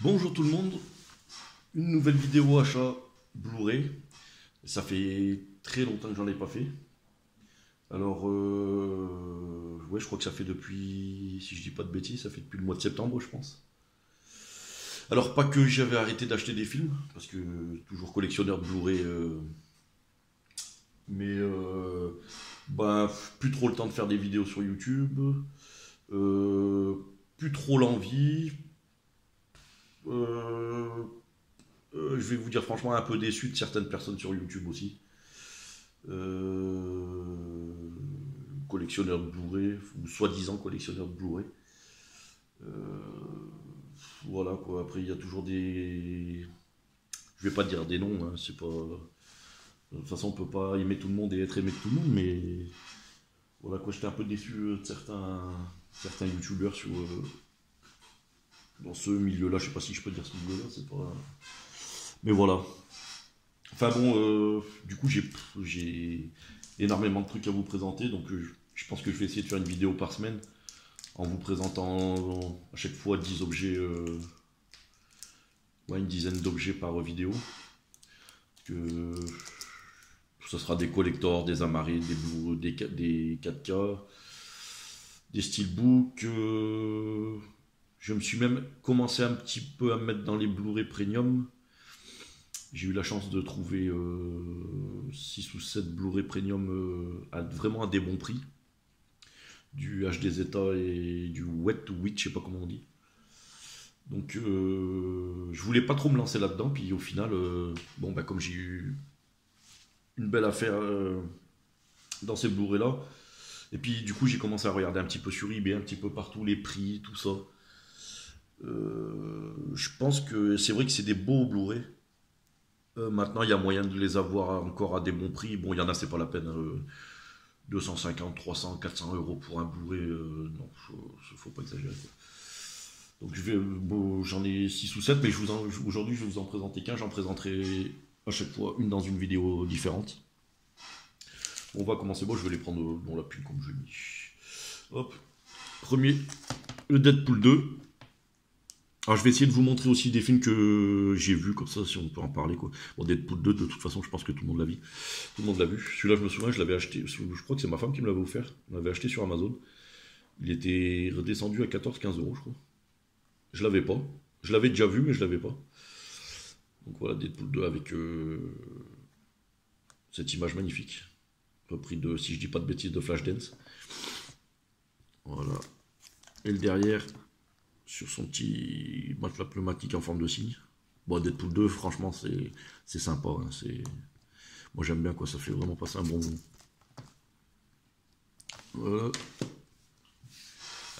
Bonjour tout le monde, une nouvelle vidéo achat Blu-ray. Ça fait très longtemps que j'en ai pas fait. Alors, ouais, je crois que ça fait depuis, si je dis pas de bêtises, ça fait depuis le mois de septembre, je pense. Alors, pas que j'avais arrêté d'acheter des films, parce que toujours collectionneur de Blu-ray, mais bah, plus trop le temps de faire des vidéos sur YouTube, euh, plus trop l'envie. Euh, je vais vous dire franchement un peu déçu de certaines personnes sur YouTube aussi. Euh, Collectionneurs de Blu-ray, ou soi-disant collectionneurs de Blu-ray. Voilà quoi, après il y a toujours des... Je vais pas dire des noms, hein, c'est pas... De toute façon on peut pas aimer tout le monde et être aimé de tout le monde, mais... Voilà quoi, j'étais un peu déçu de certains youtubeurs sur... dans ce milieu-là, je sais pas si je peux dire ce milieu-là, c'est pas... Mais voilà. Enfin bon, du coup j'ai énormément de trucs à vous présenter, donc je pense que je vais essayer de faire une vidéo par semaine en vous présentant à chaque fois 10 objets, ouais, une dizaine d'objets par vidéo. Que ça sera des collectors, des amarrés, des 4K, des steelbooks. Je me suis même commencé un petit peu à me mettre dans les Blu-ray Premium. J'ai eu la chance de trouver 6 ou 7 Blu-ray Premium vraiment à des bons prix. Du HD Zeta et du Wet to Wit, je sais pas comment on dit. Donc je voulais pas trop me lancer là-dedans, puis au final, bon bah comme j'ai eu une belle affaire dans ces Blu-ray là, et puis du coup j'ai commencé à regarder un petit peu sur eBay, un petit peu partout les prix, tout ça. Je pense que c'est vrai que c'est des beaux Blu-ray. Maintenant il y a moyen de les avoir encore à des bons prix. Bon, il y en a, c'est pas la peine. 250, 300, 400 euros pour un Blu-ray, non, faut pas exagérer. Donc bon, j'en ai 6 ou 7, mais aujourd'hui je vais vous en présenter qu'un, j'en présenterai à chaque fois une dans une vidéo différente. Bon, on va commencer, moi je vais les prendre dans la pile comme je dis. Hop, premier, le Deadpool 2. Alors je vais essayer de vous montrer aussi des films que j'ai vus, comme ça si on peut en parler quoi. Bon, Deadpool 2, de toute façon je pense que tout le monde l'a vu. Tout le monde l'a vu. Celui-là je me souviens, je l'avais acheté, je crois que c'est ma femme qui me l'avait offert. On l'avait acheté sur Amazon. Il était redescendu à 14-15 euros je crois. Je l'avais pas. Je l'avais déjà vu mais je l'avais pas. Donc voilà, Deadpool 2 avec cette image magnifique. Repris de, si je dis pas de bêtises, de Flashdance. Voilà. Et le derrière, sur son petit matelas pneumatique en forme de cygne. Bon, Deadpool 2, franchement, c'est sympa. Hein, moi, j'aime bien, quoi. Ça fait vraiment passer un bon moment. Voilà.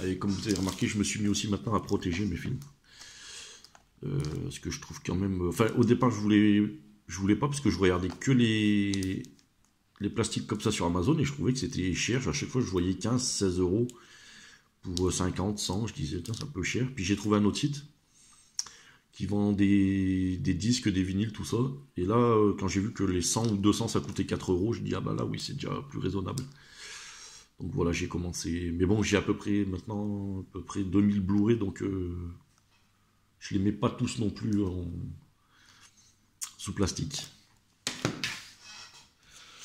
Et comme vous avez remarqué, je me suis mis aussi maintenant à protéger mes films. Parce que je trouve quand même... Enfin, au départ, je voulais pas, parce que je regardais que les plastiques comme ça sur Amazon, et je trouvais que c'était cher. À chaque fois, je voyais 15, 16 euros pour 50, 100. Je disais, c'est un peu cher. Puis j'ai trouvé un autre site qui vend des disques, des vinyles, tout ça. Et là, quand j'ai vu que les 100 ou 200, ça coûtait 4 euros, je dis, ah bah là, oui, c'est déjà plus raisonnable. Donc voilà, j'ai commencé. Mais bon, j'ai à peu près, maintenant, à peu près 2000 Blu-ray, donc je les mets pas tous non plus sous plastique.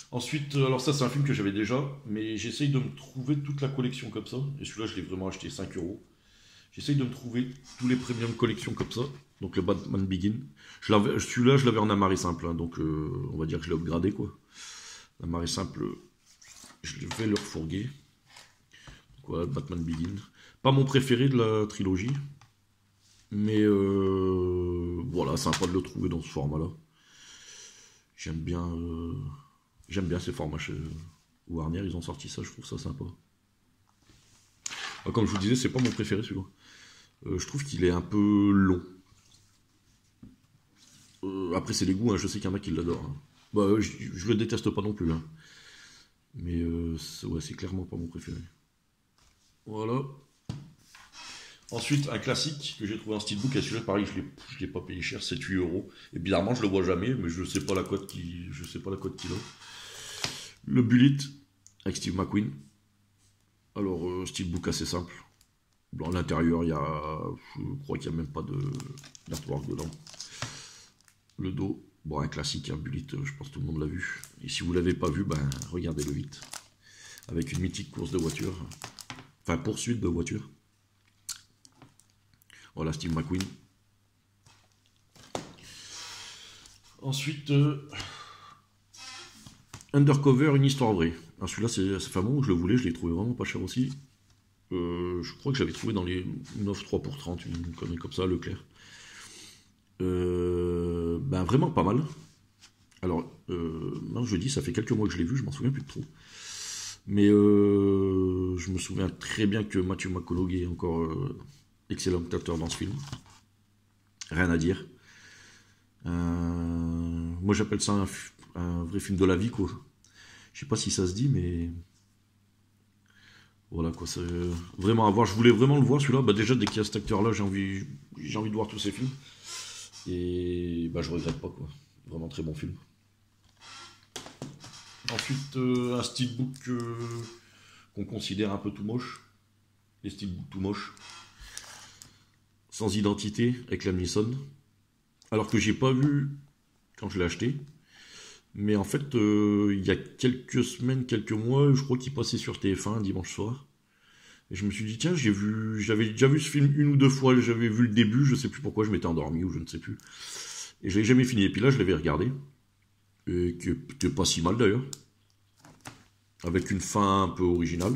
Ensuite, alors ça, c'est un film que j'avais déjà, mais j'essaye de me trouver toute la collection comme ça. Et celui-là, je l'ai vraiment acheté 5 euros. J'essaye de me trouver tous les premium collections comme ça. Donc le Batman Begin. Celui-là, je l'avais en amarré simple, hein, donc on va dire que je l'ai upgradé quoi. L'amarré simple, je vais le refourguer. Donc voilà, Batman Begin. Pas mon préféré de la trilogie, mais voilà, sympa de le trouver dans ce format-là. J'aime bien ces formats chez Warner, ils ont sorti ça, je trouve ça sympa. Comme je vous disais, c'est pas mon préféré celui-là. Je trouve qu'il est un peu long. Après, c'est les goûts, hein, je sais qu'il y en a qui l'adorent. Hein. Bah, je le déteste pas non plus. Hein. Mais ouais, c'est clairement pas mon préféré. Voilà. Ensuite, un classique que j'ai trouvé en steelbook, et celui-là, pareil, je l'ai pas payé cher, c'est 8 euros. Et bizarrement, je le vois jamais, mais je sais pas la cote qu'il a. Le Bullet, avec Steve McQueen. Alors, steelbook assez simple. Bon, à l'intérieur, je crois qu'il n'y a même pas d'artwork dedans. Le dos, bon, un classique, un Bullitt, je pense que tout le monde l'a vu. Et si vous ne l'avez pas vu, ben, regardez-le vite. Avec une mythique course de voiture. Enfin, poursuite de voiture. Voilà, Steve McQueen. Ensuite, Undercover, une histoire vraie. Alors celui-là, ça fait un moment que je le voulais, je l'ai trouvé vraiment pas cher aussi. Je crois que j'avais trouvé dans les 9 3 pour 30, une connerie comme ça, Leclerc. Ben vraiment pas mal. Alors, non, je dis, ça fait quelques mois que je l'ai vu, je m'en souviens plus de trop. Mais je me souviens très bien que Matthew McConaughey est encore excellent acteur dans ce film. Rien à dire. Moi j'appelle ça un vrai film de la vie, quoi. Je sais pas si ça se dit, mais voilà quoi, c'est vraiment à voir. Je voulais vraiment le voir celui-là. Bah déjà dès qu'il y a cet acteur-là, j'ai envie de voir tous ces films. Et bah je regrette pas quoi. Vraiment très bon film. Ensuite un steelbook qu'on considère un peu tout moche. Les steelbooks tout moches. Sans identité avec Liam Neeson. Alors que j'ai pas vu quand je l'ai acheté. Mais en fait, il y a quelques semaines, quelques mois, je crois qu'il passait sur TF1 dimanche soir. Et je me suis dit, tiens, j'avais déjà vu ce film une ou deux fois, j'avais vu le début, je sais plus pourquoi, je m'étais endormi ou je ne sais plus. Et je l'avais jamais fini. Et puis là, je l'avais regardé. Et qui était pas si mal d'ailleurs. Avec une fin un peu originale.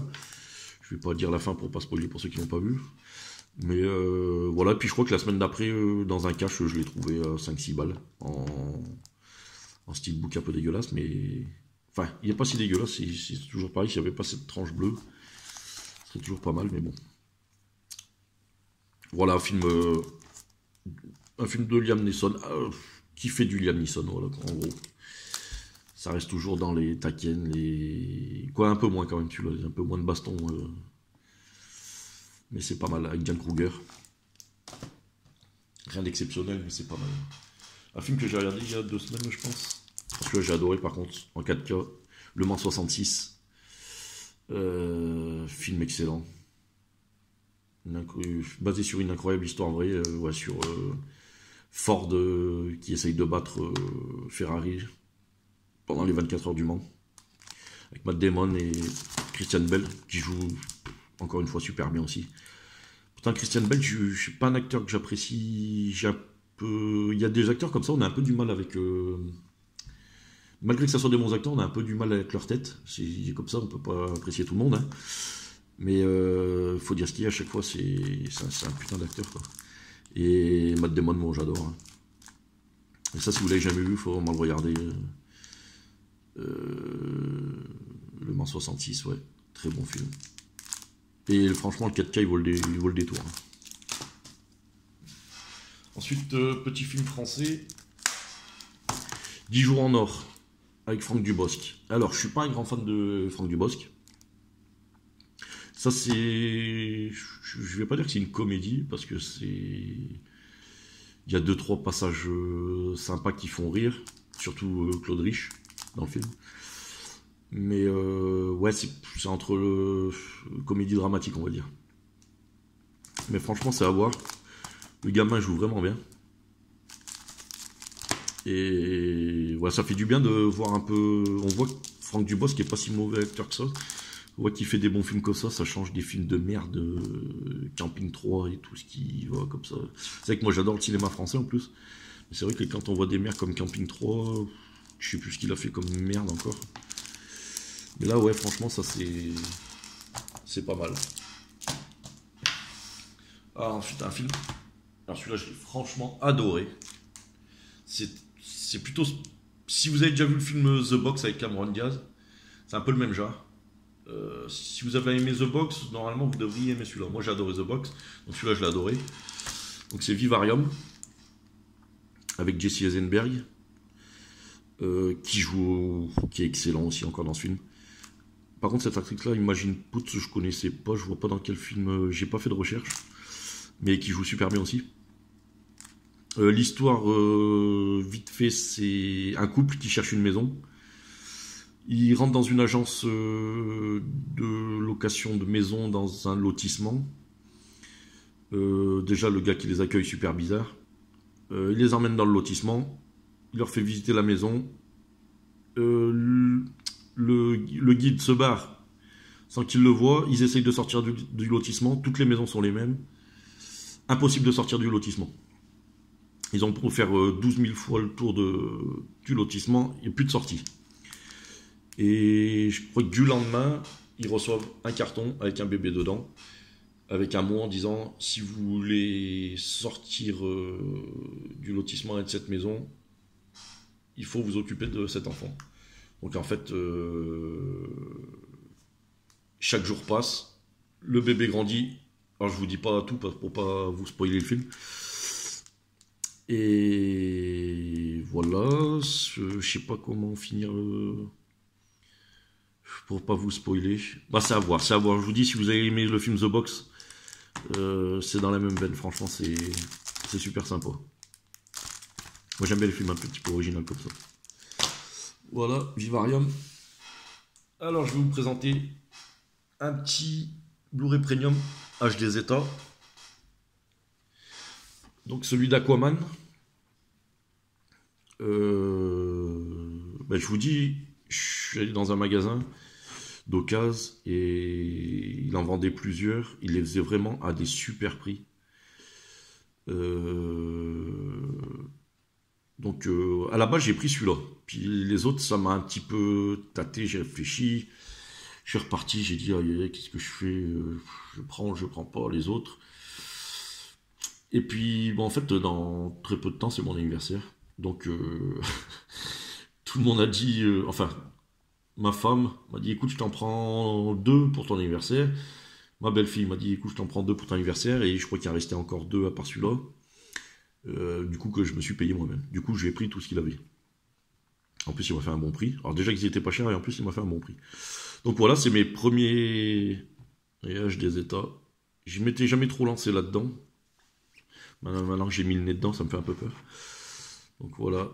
Je vais pas dire la fin pour pas spoiler pour ceux qui l'ont pas vu. Mais voilà, puis je crois que la semaine d'après, dans un cache, je l'ai trouvé à 5-6 balles. En steelbook un peu dégueulasse, mais... Enfin, il n'est pas si dégueulasse, c'est toujours pareil, s'il n'y avait pas cette tranche bleue, ce serait toujours pas mal, mais bon. Voilà, un film de Liam Neeson, qui fait du Liam Neeson, voilà, en gros. Ça reste toujours dans les Taken, quoi, un peu moins quand même, tu vois, un peu moins de baston. Mais c'est pas mal, avec Diane Kruger. Rien d'exceptionnel, mais c'est pas mal. Un film que j'ai regardé il y a 2 semaines, je pense. Parce que j'ai adoré par contre, en 4K, Le Mans 66. Film excellent. Basé sur une incroyable histoire vraie, ouais, sur Ford qui essaye de battre Ferrari pendant les 24 heures du Mans. Avec Matt Damon et Christian Bale, qui joue encore une fois super bien aussi. Pourtant, Christian Bale, je ne suis pas un acteur que j'apprécie. Il y a des acteurs comme ça, on a un peu du mal avec... Malgré que ça soit des bons acteurs, on a un peu du mal avec leur tête. C'est comme ça, on peut pas apprécier tout le monde. Hein. Mais faut dire ce qu'il y a à chaque fois, c'est un putain d'acteur. Quoi. Et Matt Damon, moi j'adore. Hein. Et ça, si vous l'avez jamais vu, il faut vraiment le regarder. Le Mans 66, ouais. Très bon film. Et franchement, le 4K, il vaut le détour. Hein. Ensuite, petit film français. 10 jours en or. Avec Franck Dubosc. Alors, je suis pas un grand fan de Franck Dubosc. Ça, c'est... Je vais pas dire que c'est une comédie, parce que c'est... Il y a 2-3 passages sympas qui font rire. Surtout Claude Rich, dans le film. Mais, ouais, c'est entre comédie dramatique, on va dire. Mais franchement, c'est à voir. Le gamin joue vraiment bien. Et voilà, ça fait du bien de voir un peu. On voit que Franck Dubosc qui est pas si mauvais acteur que ça. On voit qu'il fait des bons films comme ça change des films de merde, Camping 3 et tout ce qui va comme ça. C'est vrai que moi j'adore le cinéma français en plus. Mais c'est vrai que quand on voit des merdes comme Camping 3, je sais plus ce qu'il a fait comme merde encore. Mais là, ouais, franchement, ça c'est pas mal. Ah, ensuite, un film. Alors celui-là, je l'ai franchement adoré. C'est plutôt... Si vous avez déjà vu le film The Box avec Cameron Diaz, c'est un peu le même genre. Si vous avez aimé The Box, normalement vous devriez aimer celui-là. Moi j'ai adoré The Box, donc celui-là je l'ai adoré. Donc c'est Vivarium, avec Jesse Eisenberg, qui est excellent aussi encore dans ce film. Par contre cette actrice-là, Imagine Poots, je connaissais pas, je vois pas dans quel film, j'ai pas fait de recherche, mais qui joue super bien aussi. L'histoire, vite fait, c'est un couple qui cherche une maison. Ils rentrent dans une agence de location de maison dans un lotissement. Déjà, le gars qui les accueille, super bizarre. Il les emmène dans le lotissement. Il leur fait visiter la maison. Le guide se barre sans qu'ils le voient. Ils essayent de sortir du lotissement. Toutes les maisons sont les mêmes. Impossible de sortir du lotissement. Ils ont pour faire 12 000 fois le tour du lotissement. Il n'y a plus de sortie. Et je crois que du lendemain, ils reçoivent un carton avec un bébé dedans, avec un mot en disant si vous voulez sortir du lotissement et de cette maison, il faut vous occuper de cet enfant. Donc en fait, chaque jour passe, le bébé grandit. Alors je vous dis pas tout pour pas vous spoiler le film. Et voilà, je sais pas comment finir pour pas vous spoiler. Bah c'est à voir, c'est à voir. Je vous dis, si vous avez aimé le film The Box, c'est dans la même veine, franchement c'est super sympa. Moi j'aime bien les films un petit peu originaux comme ça. Voilà, Vivarium. Alors je vais vous présenter un petit Blu-ray Premium HD Zeta. Donc celui d'Aquaman. Ben, je vous dis, je suis allé dans un magasin d'occasion et il en vendait plusieurs. Il les faisait vraiment à des super prix. Donc à la base j'ai pris celui-là. Puis les autres ça m'a un petit peu tâté, j'ai réfléchi. Je suis reparti, j'ai dit qu'est-ce que je fais, je prends pas les autres. Et puis bon, en fait dans très peu de temps c'est mon anniversaire. Donc tout le monde a dit, enfin ma femme m'a dit écoute je t'en prends deux pour ton anniversaire. Ma belle-fille m'a dit écoute je t'en prends deux pour ton anniversaire. Et je crois qu'il en restait encore deux à part celui-là. Du coup que je me suis payé moi-même. Du coup j'ai pris tout ce qu'il avait. En plus il m'a fait un bon prix. Alors déjà qu'ils étaient pas chers et en plus il m'a fait un bon prix. Donc voilà, c'est mes premiers voyages des États. Je m'étais jamais trop lancé là-dedans. Maintenant que j'ai mis le nez dedans, ça me fait un peu peur. Donc voilà.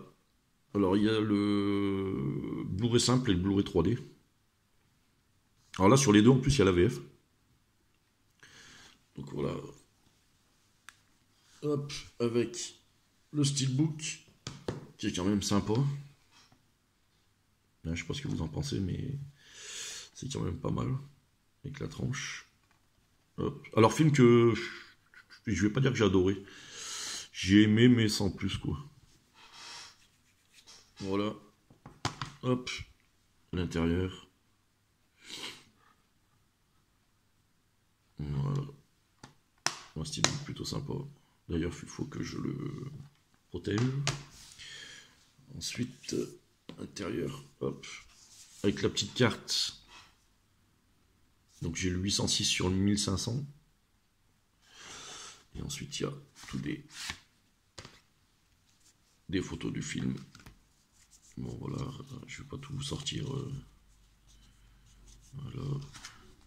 Alors il y a le Blu-ray simple et le Blu-ray 3D. Alors là sur les deux en plus il y a la VF. Donc voilà. Hop, avec le steelbook qui est quand même sympa. Je sais pas ce que vous en pensez, mais c'est quand même pas mal. Avec la tranche. Hop. Alors film que je vais pas dire que j'ai adoré. J'ai aimé mais sans plus quoi. Voilà. Hop. L'intérieur. Voilà. Un steelbook plutôt sympa. D'ailleurs il faut que je le protège. Ensuite, intérieur, hop, avec la petite carte. Donc j'ai le 806 sur le 1500. Et ensuite il y a tous des photos du film. Bon voilà, je vais pas tout vous sortir. Voilà.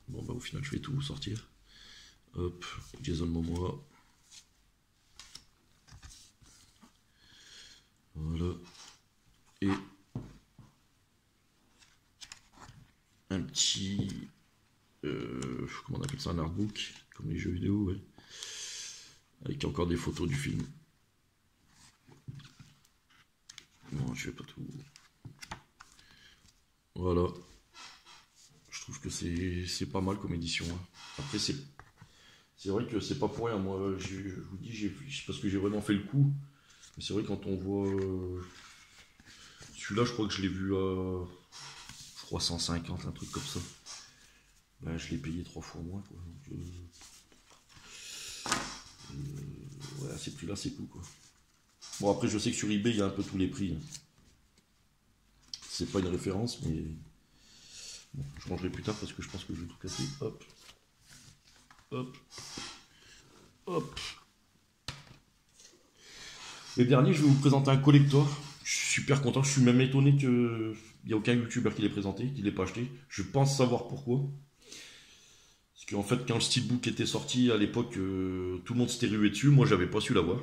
Bon bah au final je vais tout vous sortir. Hop, Jason Momoa. Voilà. Et un petit comment on appelle ça, un artbook comme les jeux vidéo, ouais, avec encore des photos du film. Non, je vais pas tout. Voilà, je trouve que c'est pas mal comme édition, hein. Après c'est vrai que c'est pas pour rien, moi je vous dis, parce que j'ai vraiment fait le coup. Mais c'est vrai quand on voit celui-là, je crois que je l'ai vu à 350, un truc comme ça. Ben, je l'ai payé 3 fois moins, quoi. Donc, ouais, à ces prix-là, c'est cool, quoi. Bon, après, je sais que sur eBay, il y a un peu tous les prix, hein. C'est pas une référence, mais bon, je rangerai plus tard parce que je pense que je vais tout casser. Hop, hop, hop. Le dernier, je vais vous présenter un collector. Je suis super content, je suis même étonné qu'il n'y a aucun youtubeur qui l'ait présenté, qui ne l'ait pas acheté. Je pense savoir pourquoi. Parce qu'en fait, quand le steelbook était sorti à l'époque, tout le monde s'était rué dessus. Moi, j'avais pas su l'avoir.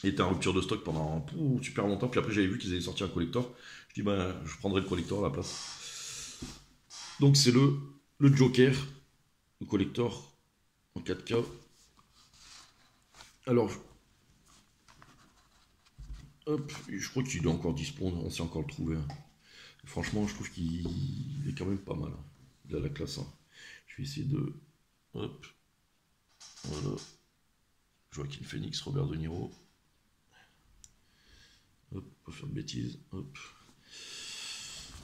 Il était en rupture de stock pendant super longtemps. Puis après, j'avais vu qu'ils avaient sorti un collector. Je dis, ben, je prendrai le collector à la place. Donc, c'est le Joker, le collector en 4K. Alors, hop, je crois qu'il est encore disponible, on sait encore le trouver, hein. Franchement, je trouve qu'il est quand même pas mal, hein. Il a la classe, hein. Je vais essayer de... Hop, voilà. Joaquin Phoenix, Robert De Niro. Hop, pas faire de bêtises. Hop.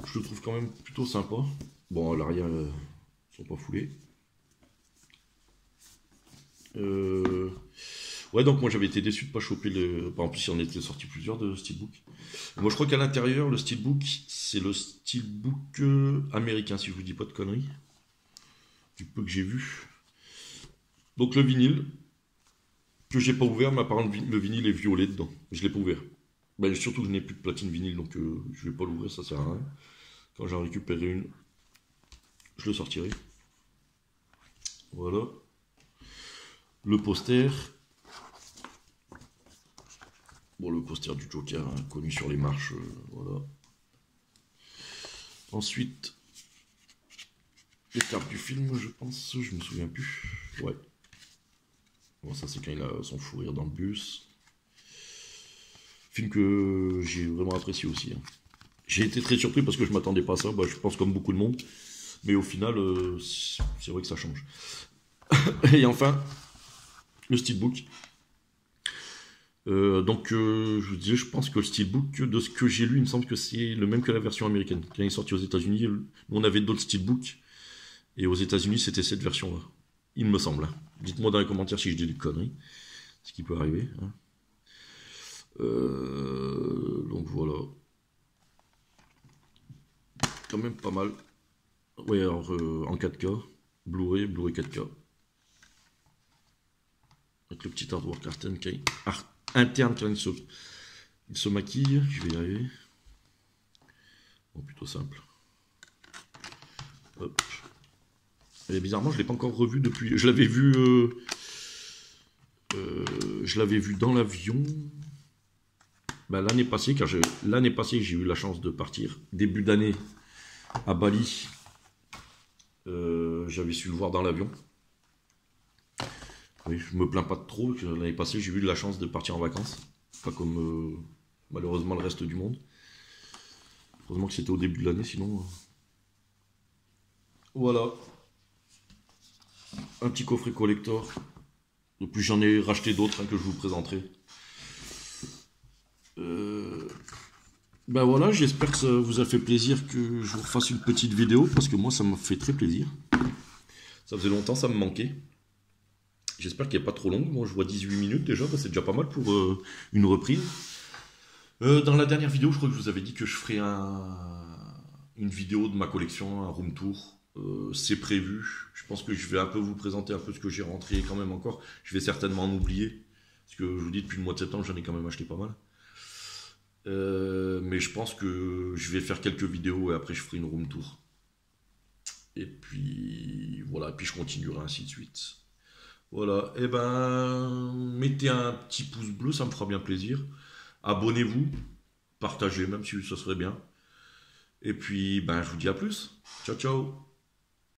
Je le trouve quand même plutôt sympa. Bon, à l'arrière, ils sont pas foulés. Ouais, donc moi j'avais été déçu de pas choper le. En plus, il en était sorti plusieurs de Steelbook. Moi, je crois qu'à l'intérieur, le Steelbook, c'est le Steelbook américain, si je vous dis pas de conneries. Du peu que j'ai vu. Donc le vinyle, que j'ai pas ouvert, mais apparemment le vinyle est violet dedans. Je l'ai pas ouvert. Ben, surtout que je n'ai plus de platine vinyle, donc je vais pas l'ouvrir, ça sert à rien. Quand j'en récupérerai une, je le sortirai. Voilà. Le poster. Bon, le poster du Joker, hein, connu sur les marches, voilà. Ensuite, les cartes du film, je pense, je me souviens plus. Ouais. Bon, ça c'est quand il a son fou rire dans le bus. Film que j'ai vraiment apprécié aussi, hein. J'ai été très surpris parce que je m'attendais pas à ça, bah, je pense comme beaucoup de monde. Mais au final, c'est vrai que ça change. Et enfin, le Steelbook. Donc, je vous disais, je pense que le Steelbook, de ce que j'ai lu, il me semble que c'est le même que la version américaine. Quand il est sorti aux États-Unis, nous on avait d'autres Steelbooks. Et aux États-Unis, c'était cette version-là. Il me semble, hein. Dites-moi dans les commentaires si je dis des conneries. Ce qui peut arriver, hein. Donc voilà. Quand même pas mal. Ouais, alors en 4K. Blu-ray 4K. Avec le petit artwork interne quand il se maquille. Je vais y arriver. Bon, plutôt simple. Hop. Et bizarrement, je ne l'ai pas encore revu depuis. Je l'avais vu dans l'avion. Ben, l'année passée, j'ai eu la chance de partir début d'année à Bali. J'avais su le voir dans l'avion. Oui, je me plains pas de trop. L'année passée, j'ai eu de la chance de partir en vacances. Pas comme malheureusement le reste du monde. Heureusement que c'était au début de l'année, sinon. Voilà. Un petit coffret collector. Et puis j'en ai racheté d'autres, hein, que je vous présenterai. Ben voilà, j'espère que ça vous a fait plaisir que je vous refasse une petite vidéo, parce que moi ça m'a fait très plaisir. Ça faisait longtemps, ça me manquait. J'espère qu'elle n'est pas trop longue. Moi je vois 18 minutes déjà, ben, c'est déjà pas mal pour une reprise. Dans la dernière vidéo, je crois que je vous avais dit que je ferais une vidéo de ma collection, un room tour. C'est prévu. Je pense que je vais un peu vous présenter un peu ce que j'ai rentré quand même encore. Je vais certainement en oublier. Parce que je vous dis, depuis le mois de septembre, j'en ai quand même acheté pas mal. Mais je pense que je vais faire quelques vidéos et après je ferai une room tour. Et puis voilà, et puis je continuerai ainsi de suite. Voilà, et ben mettez un petit pouce bleu, ça me fera bien plaisir. Abonnez-vous, partagez même si ça serait bien. Et puis ben je vous dis à plus. Ciao ciao.